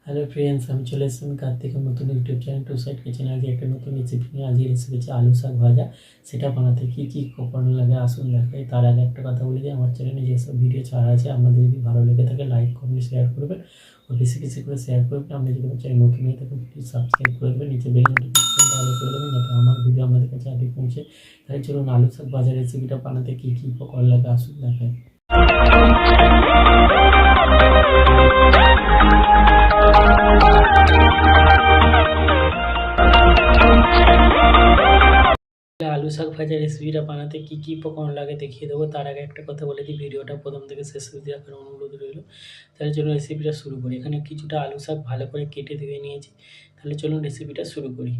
Hello friends, আমি চলে এসেছি কার্তিকের নতুন YouTube channel to side kitchen. আজকে একটা নতুন রেসিপি নিয়ে আজকে রেসিপি হচ্ছে আলু শাক ভাজা। সেটা বানাতে কী কী উপকরণ লাগে আসুন দেখাই। তার আগে একটা কথা বলে দিই, আমার চ্যানেলে যেসব ভিডিও ছাড়া আছে আপনাদের যদি ভালো লেগে থাকে লাইক কমেন্ট শেয়ার করবেন ও বেশি বেশি করে শেয়ার করবেন। আপনি যদি আমার চ্যানেল নতুন হয়ে থাকেন প্লিজ সাবস্ক্রাইব করে দেবেন, নিচে বেল নোটিফিকেশন তাহলে করে দেবেন যাতে আমার ভিডিও আপনাদের কাছে আগে পৌঁছে। তাই চলুন আলু শাক ভাজা রেসিপিটা বানাতে কী কী উপকরণ লাগে আসুন দেখাই। আলু শাক ভাজা রেসিপিটা বানাতে কী কী উপকরণ লাগে দেখিয়ে দেবো। তার আগে একটা কথা বলে দিই, ভিডিওটা প্রথম থেকে শেষ অবধি দেখার অনুরোধ রইল। তার জন্য রেসিপিটা শুরু করি। এখানে কিছুটা আলু শাক ভালো করে কেটে ধুয়ে নিয়েছি। তাহলে চলুন রেসিপিটা শুরু করি।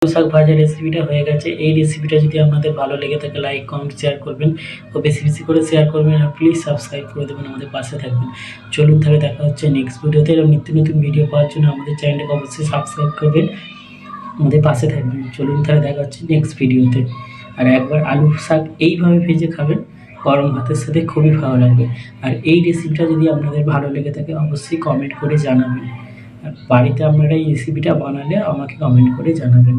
আলু শাক ভাজা রেসিপিটা হয়ে গেছে। এই রেসিপিটা যদি আপনাদের ভালো লেগে থাকে লাইক কমেন্ট শেয়ার করবেন ও বেশি বেশি করে শেয়ার করবেন আর প্লিজ সাবস্ক্রাইব করে দেবেন, আমাদের পাশে থাকবেন। চলুন তাহলে দেখা হচ্ছে নেক্সট ভিডিওতে। এরকম নিত্য নতুন ভিডিও পাওয়ার জন্য আমাদের চ্যানেলটাকে অবশ্যই সাবস্ক্রাইব করবেন, আমাদের পাশে থাকবেন। চলুন তাহলে দেখা হচ্ছে নেক্সট ভিডিওতে। আর একবার আলু শাক এইভাবে ভেজে খাবেন, গরম ভাতের সাথে খুবই ভালো লাগবে। আর এই রেসিপিটা যদি আপনাদের ভালো লেগে থাকে অবশ্যই কমেন্ট করে জানাবেন। আর বাড়িতে আপনারা এই রেসিপিটা বানালে আমাকে কমেন্ট করে জানাবেন।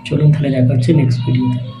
চলুন তাহলে দেখা হচ্ছে নেক্সট ভিডিওতে।